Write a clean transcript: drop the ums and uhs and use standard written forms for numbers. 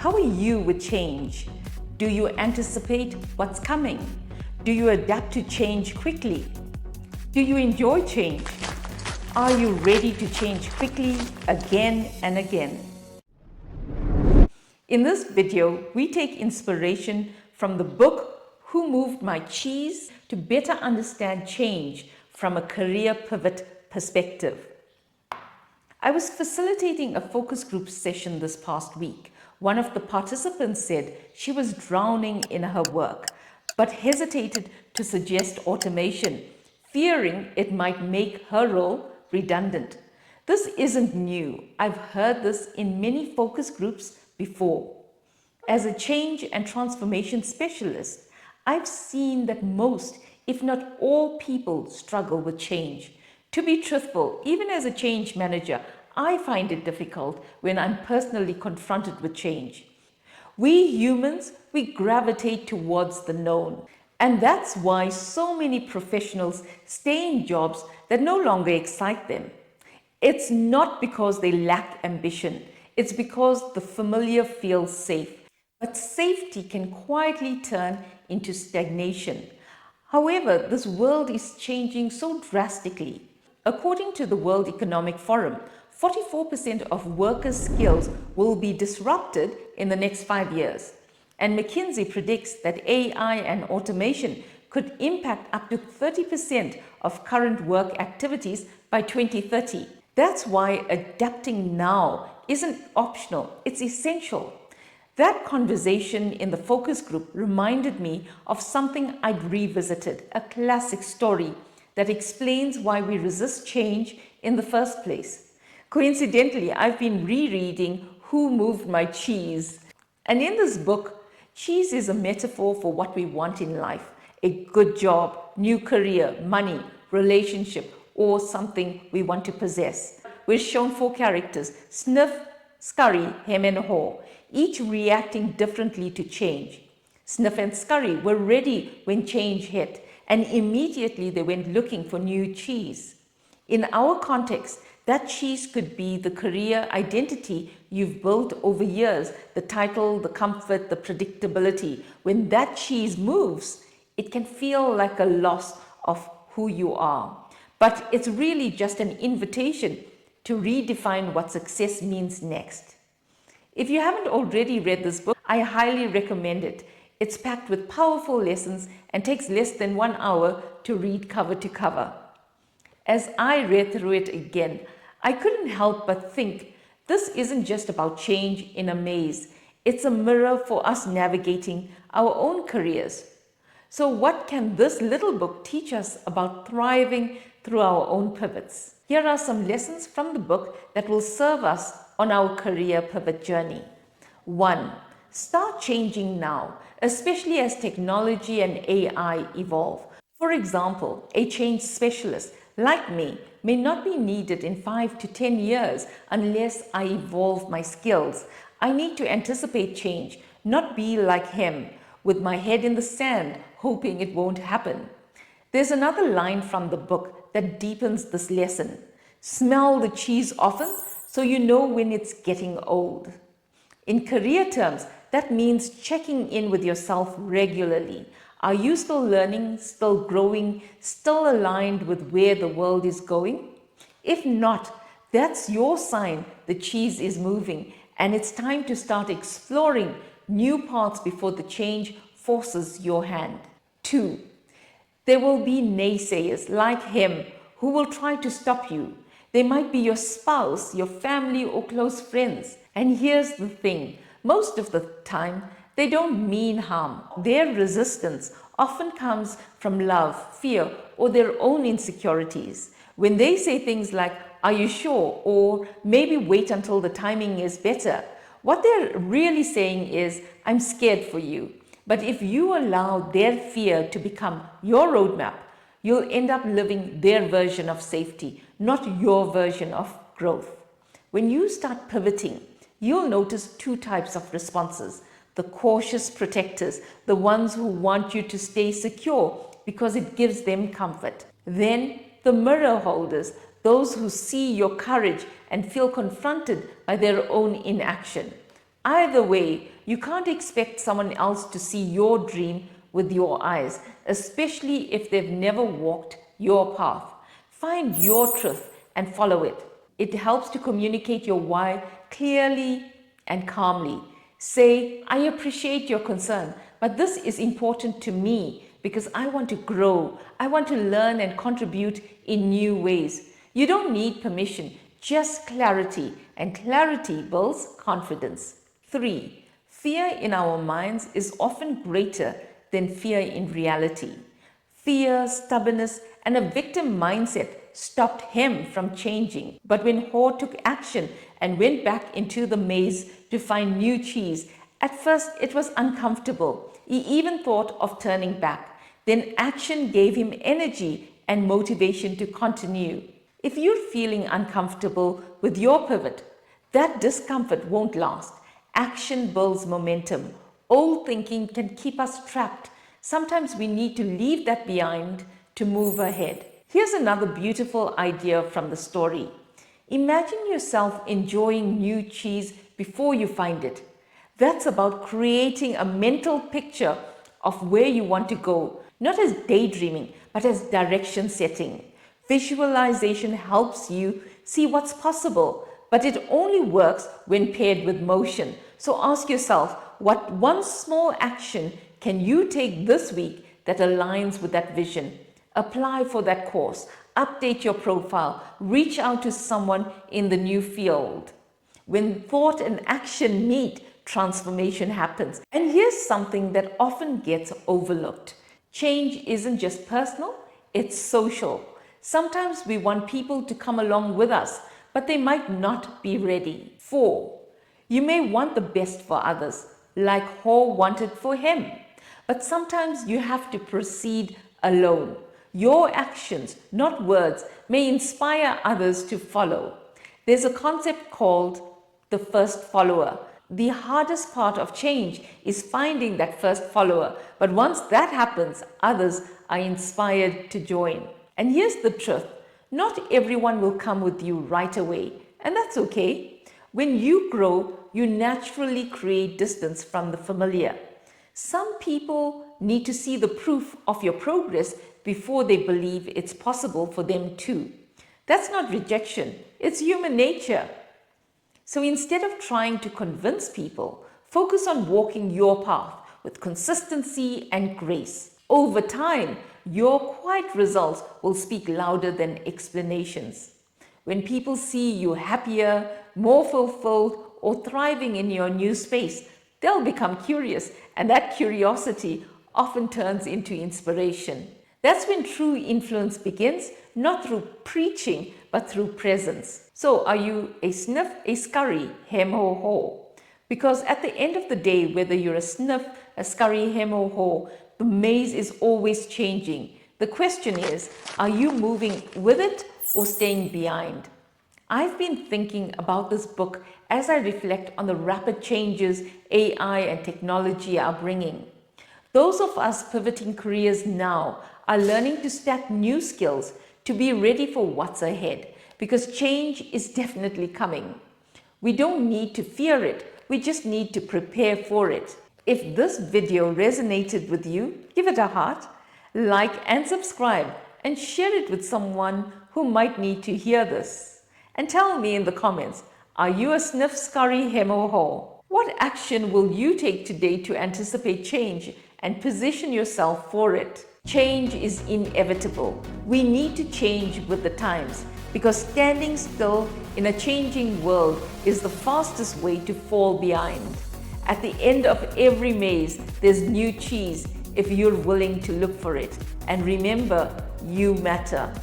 How are you with change? Do you anticipate what's coming? Do you adapt to change quickly? Do you enjoy change? Are you ready to change quickly again and again? In this video, we take inspiration from the book Who Moved My Cheese to better understand change from a career pivot perspective. I was facilitating a focus group session this past week. One of the participants said she was drowning in her work, but hesitated to suggest automation, fearing it might make her role redundant. This isn't new. I've heard this in many focus groups before. As a change and transformation specialist, I've seen that most, if not all people, struggle with change. To be truthful, even as a change manager, I find it difficult when I'm personally confronted with change. We humans, we gravitate towards the known. And that's why so many professionals stay in jobs that no longer excite them. It's not because they lack ambition. It's because the familiar feels safe. But safety can quietly turn into stagnation. However, this world is changing so drastically. According to the World Economic Forum, 44% of workers' skills will be disrupted in the next 5 years. And McKinsey predicts that AI and automation could impact up to 30% of current work activities by 2030. That's why adapting now isn't optional, it's essential. That conversation in the focus group reminded me of something I'd revisited, a classic story that explains why we resist change in the first place. Coincidentally, I've been rereading Who Moved My Cheese? And in this book, cheese is a metaphor for what we want in life: a good job, new career, money, relationship, or something we want to possess. We're shown 4 characters: Sniff, Scurry, Hem and Haw, each reacting differently to change. Sniff and Scurry were ready when change hit, and immediately they went looking for new cheese. In our context, that cheese could be the career identity you've built over years, the title, the comfort, the predictability. When that cheese moves, it can feel like a loss of who you are. But it's really just an invitation to redefine what success means next. If you haven't already read this book, I highly recommend it. It's packed with powerful lessons and takes less than 1 hour to read cover to cover. As I read through it again, I couldn't help but think this isn't just about change in a maze. It's a mirror for us navigating our own careers. So what can this little book teach us about thriving through our own pivots? Here are some lessons from the book that will serve us on our career pivot journey. 1. Start changing now, especially as technology and AI evolve. For example, a change specialist like me may not be needed in 5 to 10 years unless I evolve my skills. I need to anticipate change, not be like him, with my head in the sand, hoping it won't happen. There's another line from the book that deepens this lesson. Smell the cheese often so you know when it's getting old. In career terms, that means checking in with yourself regularly. Are you still learning, still growing, still aligned with where the world is going? If not, that's your sign the cheese is moving, and it's time to start exploring new paths before the change forces your hand. 2. There will be naysayers like him who will try to stop you. They might be your spouse, your family, or close friends. And here's the thing, most of the time, they don't mean harm. Their resistance often comes from love, fear, or their own insecurities. When they say things like, "Are you sure?" or "Maybe wait until the timing is better," what they're really saying is, "I'm scared for you." But if you allow their fear to become your roadmap, you'll end up living their version of safety, not your version of growth. When you start pivoting, you'll notice 2 types of responses. The cautious protectors, the ones who want you to stay secure because it gives them comfort. Then the mirror holders, those who see your courage and feel confronted by their own inaction. Either way, You can't expect someone else to see your dream with your eyes, especially if they've never walked your path. Find your truth and follow it. It helps to communicate your why clearly and calmly. Say, I appreciate your concern, but this is important to me because I want to grow. I want to learn and contribute in new ways. You don't need permission, just clarity, and clarity builds confidence. 3. Fear in our minds is often greater than fear in reality. Fear, stubbornness, and a victim mindset stopped him from changing. But when Ho took action and went back into the maze to find new cheese, at first it was uncomfortable. He even thought of turning back. Then action gave him energy and motivation to continue. If you're feeling uncomfortable with your pivot, that discomfort won't last. Action builds momentum. Old thinking can keep us trapped. Sometimes we need to leave that behind to move ahead. Here's another beautiful idea from the story. Imagine yourself enjoying new cheese before you find it. That's about creating a mental picture of where you want to go, not as daydreaming, but as direction setting. Visualization helps you see what's possible, but it only works when paired with motion. So ask yourself, what one small action can you take this week that aligns with that vision? Apply for that course, update your profile, reach out to someone in the new field. When thought and action meet, transformation happens. And here's something that often gets overlooked. Change isn't just personal, it's social. Sometimes we want people to come along with us, but they might not be ready. 4. You may want the best for others, like Ho wanted for him. But sometimes you have to proceed alone. Your actions, not words, may inspire others to follow. There's a concept called the first follower. The hardest part of change is finding that first follower. But once that happens, others are inspired to join. And here's the truth. Not everyone will come with you right away. And that's okay. When you grow, you naturally create distance from the familiar. Some people need to see the proof of your progress before they believe it's possible for them too. That's not rejection, it's human nature. So instead of trying to convince people, focus on walking your path with consistency and grace. Over time, your quiet results will speak louder than explanations. When people see you happier, more fulfilled, or thriving in your new space, they'll become curious, and that curiosity often turns into inspiration. That's when true influence begins, not through preaching, but through presence. So are you a sniff, a scurry, hem ho ho? Because at the end of the day, whether you're a sniff, a scurry, hem ho ho, the maze is always changing. The question is, are you moving with it or staying behind? I've been thinking about this book as I reflect on the rapid changes AI and technology are bringing. Those of us pivoting careers now are learning to stack new skills to be ready for what's ahead, because change is definitely coming. We don't need to fear it, we just need to prepare for it. If this video resonated with you, give it a heart, like and subscribe, and share it with someone who might need to hear this. And tell me in the comments, are you a sniff, scurry, hem or ho? What action will you take today to anticipate change and position yourself for it? Change is inevitable. We need to change with the times, because standing still in a changing world is the fastest way to fall behind. At the end of every maze, there's new cheese if you're willing to look for it. And remember, you matter.